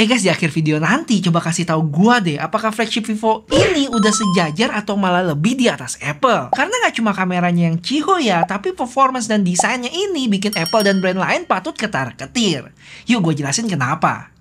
Guys, di akhir video nanti coba kasih tahu gua deh, apakah flagship Vivo ini udah sejajar atau malah lebih di atas Apple. Karena nggak cuma kameranya yang ciho ya, tapi performance dan desainnya ini bikin Apple dan brand lain patut ketar-ketir. Yuk gue jelasin kenapa.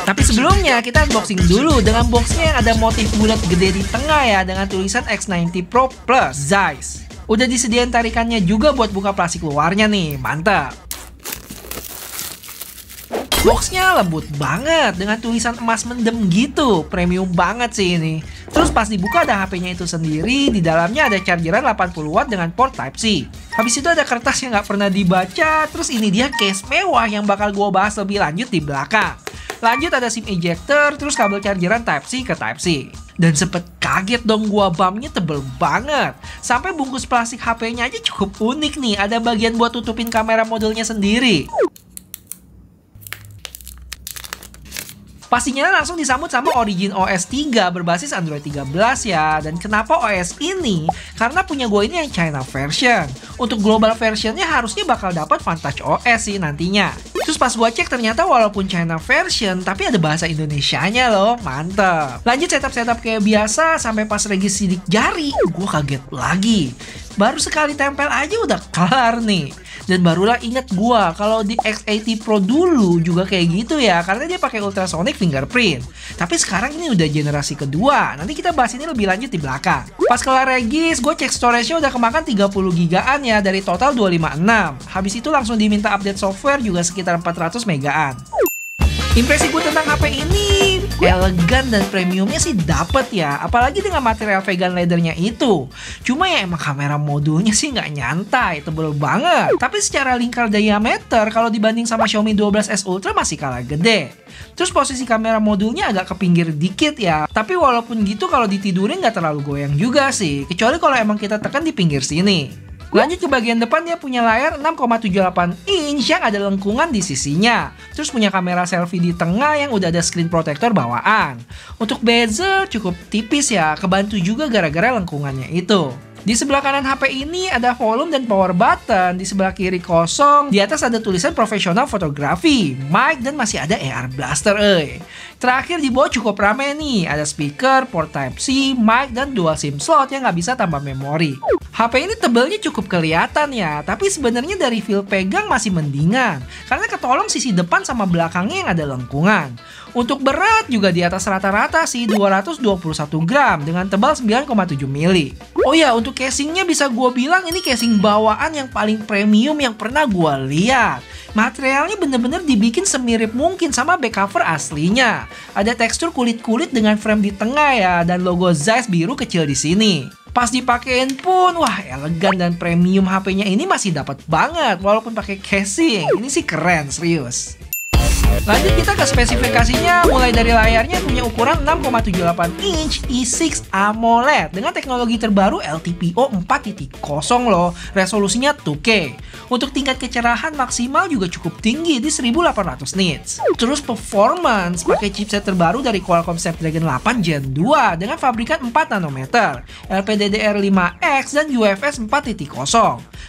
Tapi sebelumnya kita unboxing dulu dengan boxnya yang ada motif bulat gede di tengah ya, dengan tulisan X90 Pro Plus Zeiss. Udah disediain tarikannya juga buat buka plastik luarnya nih, mantap. Boxnya lembut banget dengan tulisan emas mendem gitu, premium banget sih ini. Terus pas dibuka ada HP-nya itu sendiri, di dalamnya ada chargeran 80 watt dengan port Type-C. Habis itu ada kertas yang nggak pernah dibaca, terus ini dia case mewah yang bakal gue bahas lebih lanjut di belakang. Lanjut ada SIM ejector, terus kabel chargeran Type-C ke Type-C. Dan sempet kaget dong gua, bumpnya tebel banget. Sampai bungkus plastik HP-nya aja cukup unik nih, ada bagian buat tutupin kamera modulnya sendiri. Pastinya langsung disambut sama Origin OS 3 berbasis Android 13 ya. Dan kenapa OS ini? Karena punya gue ini yang China version. Untuk global versionnya harusnya bakal dapat Vantage OS sih nantinya. Terus pas gue cek ternyata walaupun China version, tapi ada bahasa Indonesianya loh, mantep. Lanjut setup kayak biasa, sampai pas regis sidik jari, gue kaget lagi. Baru sekali tempel aja udah kelar nih. Dan barulah inget gua kalau di X80 Pro dulu juga kayak gitu ya, karena dia pakai ultrasonic fingerprint. Tapi sekarang ini udah generasi kedua. Nanti kita bahas ini lebih lanjut di belakang. Pas kelar regis, gue cek storage-nya udah kemakan 30 gigaan ya dari total 256. Habis itu langsung diminta update software juga sekitar 400 megaan. Impresi gue tentang HP ini elegan dan premiumnya sih dapet ya, apalagi dengan material vegan leathernya itu. Cuma ya emang kamera modulnya sih nggak nyantai, tebel banget. Tapi secara lingkar diameter kalau dibanding sama Xiaomi 12S Ultra masih kalah gede. Terus posisi kamera modulnya agak ke pinggir dikit ya. Tapi walaupun gitu kalau ditidurin nggak terlalu goyang juga sih, kecuali kalau emang kita tekan di pinggir sini. Lanjut ke bagian depan, dia punya layar 6,78 inch yang ada lengkungan di sisinya. Terus punya kamera selfie di tengah yang udah ada screen protector bawaan. Untuk bezel cukup tipis ya, kebantu juga gara-gara lengkungannya itu. Di sebelah kanan HP ini ada volume dan power button, di sebelah kiri kosong, di atas ada tulisan profesional fotografi, mic, dan masih ada AR blaster Terakhir di bawah cukup rame nih, ada speaker, port Type-C, mic, dan dual SIM slot yang nggak bisa tambah memori. HP ini tebelnya cukup kelihatan ya, tapi sebenarnya dari feel pegang masih mendingan, karena ketolong sisi depan sama belakangnya yang ada lengkungan. Untuk berat juga di atas rata-rata sih, 221 gram dengan tebal 9,7 mili. Oh ya, untuk casingnya bisa gue bilang ini casing bawaan yang paling premium yang pernah gue lihat. Materialnya bener-bener dibikin semirip mungkin sama back cover aslinya. Ada tekstur kulit-kulit dengan frame di tengah ya, dan logo Zeiss biru kecil di sini. Pas dipakein pun, wah elegan dan premium HP-nya ini masih dapat banget walaupun pakai casing. Ini sih keren, serius. Lanjut kita ke spesifikasinya, mulai dari layarnya punya ukuran 6,78 inch I6 AMOLED dengan teknologi terbaru LTPO 4.0 loh, resolusinya 2K. Untuk tingkat kecerahan maksimal juga cukup tinggi di 1800 nits. Terus performance pakai chipset terbaru dari Qualcomm Snapdragon 8 Gen 2 dengan pabrikan 4 nanometer, LPDDR5X dan UFS 4.0.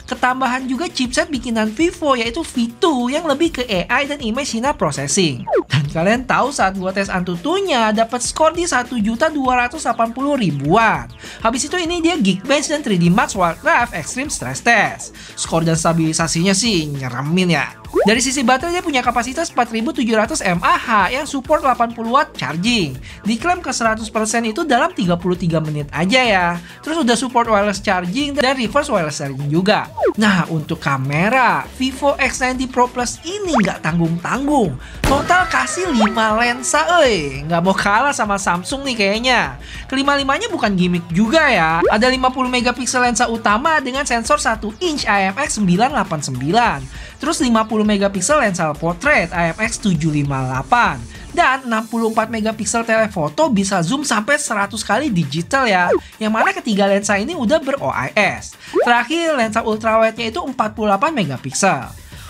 Ketambahan juga chipset bikinan Vivo yaitu V2 yang lebih ke AI dan image signal processing. Dan kalian tahu saat gua tes Antutunya dapat skor di 1.280.000-an. Habis itu ini dia Geekbench dan 3D Max Wildcraft Extreme Stress Test. Skor dan stabilisasinya sih nyeremin ya. Dari sisi baterai dia punya kapasitas 4700 mAh yang support 80 watt charging. Diklaim ke 100% itu dalam 33 menit aja ya. Terus udah support wireless charging dan reverse wireless charging juga. Nah, untuk kamera, Vivo X90 Pro Plus ini nggak tanggung-tanggung. Total kasih 5 lensa nggak mau kalah sama Samsung nih kayaknya. Kelima-limanya bukan gimmick juga ya. Ada 50 megapiksel lensa utama dengan sensor 1 inch IMX989. Terus 50 megapiksel lensa portrait IMX758 dan 64 megapiksel telefoto bisa zoom sampai 100 kali digital ya. Yang mana ketiga lensa ini udah ber-OIS. Terakhir lensa ultrawide-nya itu 48 megapiksel.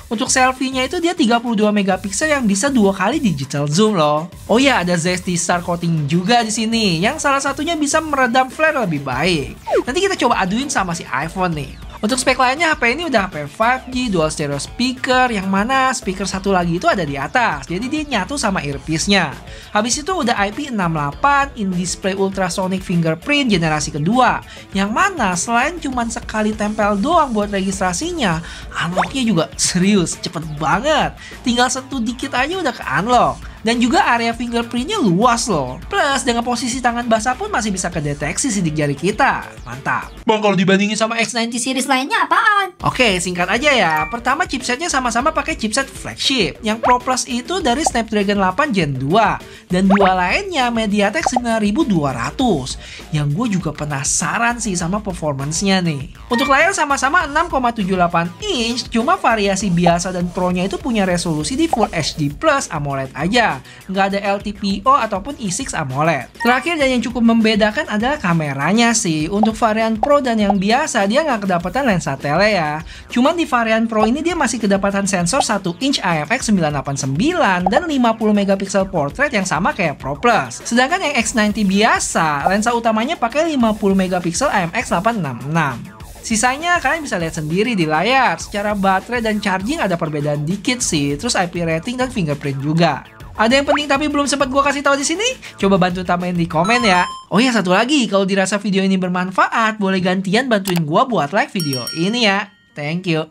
Untuk selfie-nya itu dia 32 megapiksel yang bisa 2 kali digital zoom loh. Oh ya, ada Zeiss T-Star coating juga di sini yang salah satunya bisa meredam flare lebih baik. Nanti kita coba aduin sama si iPhone nih. Untuk spek lainnya HP ini udah HP 5G, dual stereo speaker, yang mana speaker satu lagi itu ada di atas. Jadi dia nyatu sama earpiece-nya. Habis itu udah IP68 in-display ultrasonic fingerprint generasi kedua. Yang mana selain cuman sekali tempel doang buat registrasinya, unlock-nya juga serius, cepet banget. Tinggal sentuh dikit aja udah ke unlock. Dan juga area fingerprintnya luas loh. Plus dengan posisi tangan basah pun masih bisa kedeteksi sidik jari kita. Mantap. Bang, kalau dibandingin sama X90 Series lainnya apaan? Oke, singkat aja ya. Pertama, chipsetnya sama-sama pakai chipset flagship. Yang Pro Plus itu dari Snapdragon 8 Gen 2. Dan dua lainnya MediaTek 9200. Yang gue juga penasaran sih sama performance-nya nih. Untuk layar sama-sama 6,78 inch, cuma variasi biasa dan Pro-nya itu punya resolusi di Full HD Plus AMOLED aja. Nggak ada LTPO ataupun E6 AMOLED. Terakhir dan yang cukup membedakan adalah kameranya sih. Untuk varian Pro dan yang biasa, dia nggak kedapatan lensa tele ya. Cuman di varian Pro ini dia masih kedapatan sensor 1 inch IMX989 dan 50 megapiksel portrait yang sama kayak Pro Plus. Sedangkan yang X90 biasa, lensa utamanya pakai 50 megapiksel IMX866. Sisanya kalian bisa lihat sendiri di layar. Secara baterai dan charging ada perbedaan dikit sih. Terus IP rating dan fingerprint juga. Ada yang penting tapi belum sempat gue kasih tahu di sini? Coba bantu tambahin di komen ya. Oh ya, satu lagi, kalau dirasa video ini bermanfaat, boleh gantian bantuin gue buat like video ini ya. Thank you.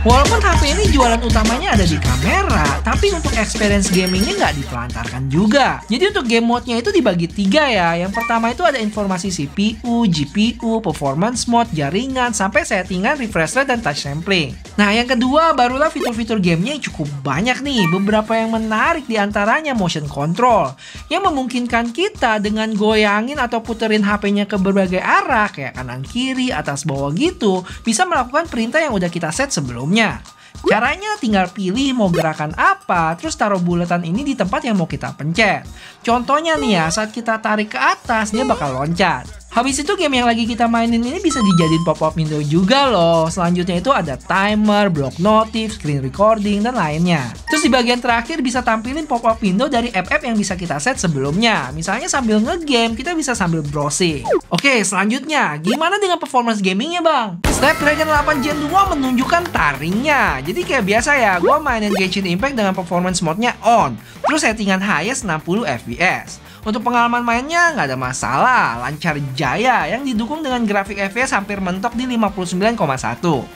Walaupun HP ini jualan utamanya ada di kamera, tapi untuk experience gamingnya nggak ditelantarkan juga. Jadi untuk game mode-nya itu dibagi 3 ya. Yang pertama itu ada informasi CPU, GPU, performance mode, jaringan, sampai settingan, refresh rate, dan touch sampling. Nah, yang kedua barulah fitur-fitur gamenya yang cukup banyak nih. Beberapa yang menarik diantaranya motion control, yang memungkinkan kita dengan goyangin atau puterin HP-nya ke berbagai arah, kayak kanan kiri, atas bawah gitu, bisa melakukan perintah yang udah kita set sebelumnya. Caranya tinggal pilih mau gerakan apa, terus taruh bulatan ini di tempat yang mau kita pencet. Contohnya nih ya, saat kita tarik ke atas, dia bakal loncat. Habis itu game yang lagi kita mainin ini bisa dijadiin pop-up window juga loh. Selanjutnya itu ada timer, block notif, screen recording, dan lainnya. Terus di bagian terakhir bisa tampilin pop-up window dari app-app yang bisa kita set sebelumnya. Misalnya sambil nge-game, kita bisa sambil browsing. Oke, selanjutnya, gimana dengan performance gamingnya bang? Snapdragon 8 Gen 2 menunjukkan taringnya. Jadi kayak biasa ya, gue mainin Genshin Impact dengan performance mode-nya on. Terus settingan highest 60 fps. Untuk pengalaman mainnya nggak ada masalah, lancar jaya yang didukung dengan grafik FPS hampir mentok di 59,1.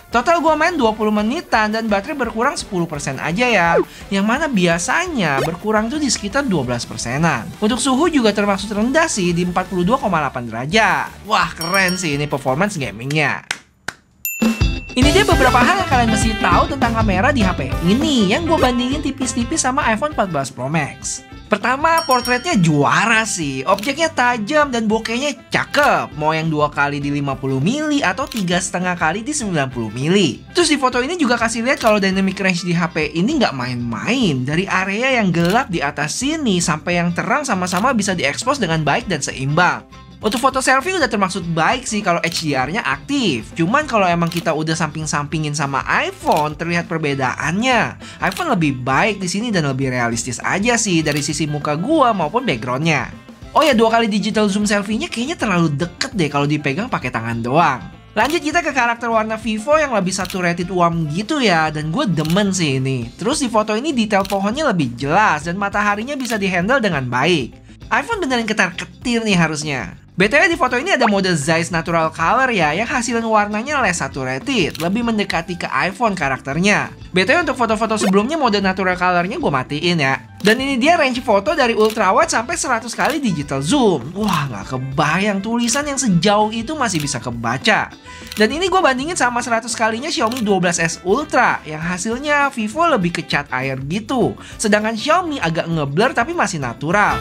Total gua main 20 menitan dan baterai berkurang 10% aja ya. Yang mana biasanya berkurang tuh di sekitar 12%-an. Untuk suhu juga termasuk rendah sih di 42,8 derajat. Wah, keren sih ini performance gamingnya. Ini dia beberapa hal yang kalian mesti tahu tentang kamera di HP ini yang gue bandingin tipis-tipis sama iPhone 14 Pro Max. Pertama, portraitnya juara sih. Objeknya tajam dan bokehnya cakep. Mau yang 2 kali di 50 mili atau 3,5 kali di 90 mili. Terus di foto ini juga kasih lihat kalau dynamic range di HP ini nggak main-main. Dari area yang gelap di atas sini sampai yang terang sama-sama bisa diekspos dengan baik dan seimbang. Untuk foto selfie udah termaksud baik sih kalau HDR-nya aktif. Cuman kalau emang kita udah samping-sampingin sama iPhone, terlihat perbedaannya. iPhone lebih baik di sini dan lebih realistis aja sih dari sisi muka gua maupun backgroundnya. Oh ya, 2 kali digital zoom selfie-nya kayaknya terlalu deket deh kalau dipegang pakai tangan doang. Lanjut kita ke karakter warna Vivo yang lebih saturated warm gitu ya, dan gue demen sih ini. Terus di foto ini detail pohonnya lebih jelas dan mataharinya bisa dihandle dengan baik. iPhone beneran ketar-ketir nih harusnya. BTW di foto ini ada mode Zeiss Natural Color ya, yang hasilnya warnanya less saturated, lebih mendekati ke iPhone karakternya. BTW untuk foto-foto sebelumnya mode Natural Color-nya gue matiin ya. Dan ini dia range foto dari ultrawide sampai 100 kali digital zoom. Wah, nggak kebayang tulisan yang sejauh itu masih bisa kebaca. Dan ini gue bandingin sama 100 kalinya Xiaomi 12S Ultra, yang hasilnya Vivo lebih ke cat air gitu. Sedangkan Xiaomi agak ngeblur tapi masih natural.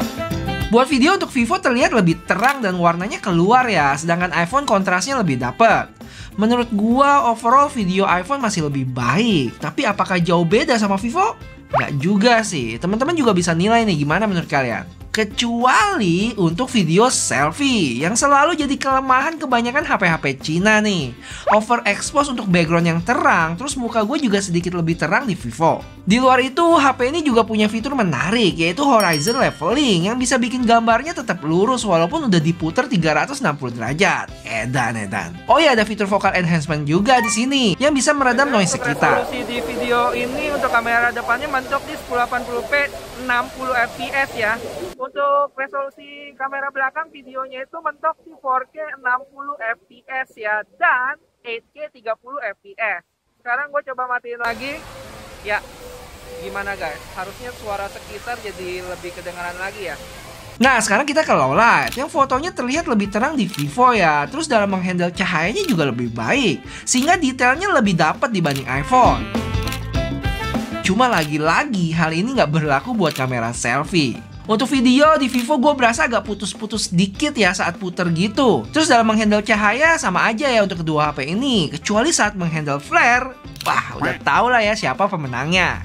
Buat video untuk Vivo terlihat lebih terang dan warnanya keluar ya, sedangkan iPhone kontrasnya lebih dapet. Menurut gua overall video iPhone masih lebih baik, tapi apakah jauh beda sama Vivo? Nggak juga sih, teman-teman juga bisa nilai nih gimana menurut kalian. Kecuali untuk video selfie, yang selalu jadi kelemahan kebanyakan HP-HP Cina nih. Overexpose untuk background yang terang, terus muka gue juga sedikit lebih terang di Vivo. Di luar itu, HP ini juga punya fitur menarik, yaitu Horizon Leveling, yang bisa bikin gambarnya tetap lurus walaupun udah diputer 360 derajat. Edan. Oh ya, ada fitur vocal enhancement juga di sini, yang bisa meredam noise sekitar. Resolusi di video ini untuk kamera depannya mentok di 1080p 60 fps ya. Untuk resolusi kamera belakang videonya itu mentok di 4K 60 fps ya, dan 8K 30 fps. Sekarang gue coba matiin lagi. Ya, gimana guys? Harusnya suara sekitar jadi lebih kedengaran lagi ya. Nah, sekarang kita ke low light, yang fotonya terlihat lebih terang di Vivo ya. Terus dalam menghandle cahayanya juga lebih baik, sehingga detailnya lebih dapat dibanding iPhone. Cuma lagi-lagi hal ini nggak berlaku buat kamera selfie. Untuk video di Vivo gue berasa agak putus-putus dikit ya saat puter gitu. Terus dalam menghandle cahaya sama aja ya untuk kedua HP ini, kecuali saat menghandle flare. Wah, udah tau lah ya siapa pemenangnya.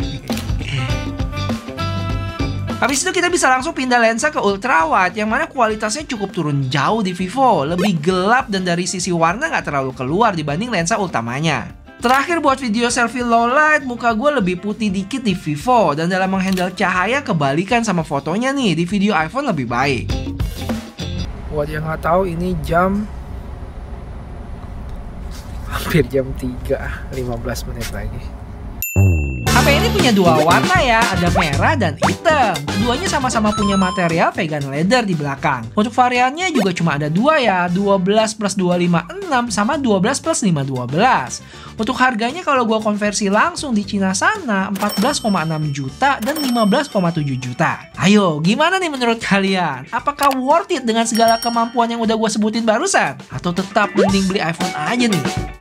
Habis itu kita bisa langsung pindah lensa ke ultrawide, yang mana kualitasnya cukup turun jauh di Vivo. Lebih gelap dan dari sisi warna nggak terlalu keluar dibanding lensa utamanya. Terakhir buat video selfie low light, muka gue lebih putih dikit di Vivo. Dan dalam menghandle cahaya kebalikan sama fotonya nih, di video iPhone lebih baik. Buat yang nggak tahu, ini jam hampir jam 3, 15 menit lagi. HP ini punya dua warna ya, ada merah dan hitam. Keduanya sama-sama punya material vegan leather di belakang. Untuk variannya juga cuma ada dua ya, 12 plus 256 sama 12 plus 512. Untuk harganya kalau gua konversi langsung di Cina sana, 14,6 juta dan 15,7 juta. Ayo, gimana nih menurut kalian? Apakah worth it dengan segala kemampuan yang udah gua sebutin barusan? Atau tetap mending beli iPhone aja nih?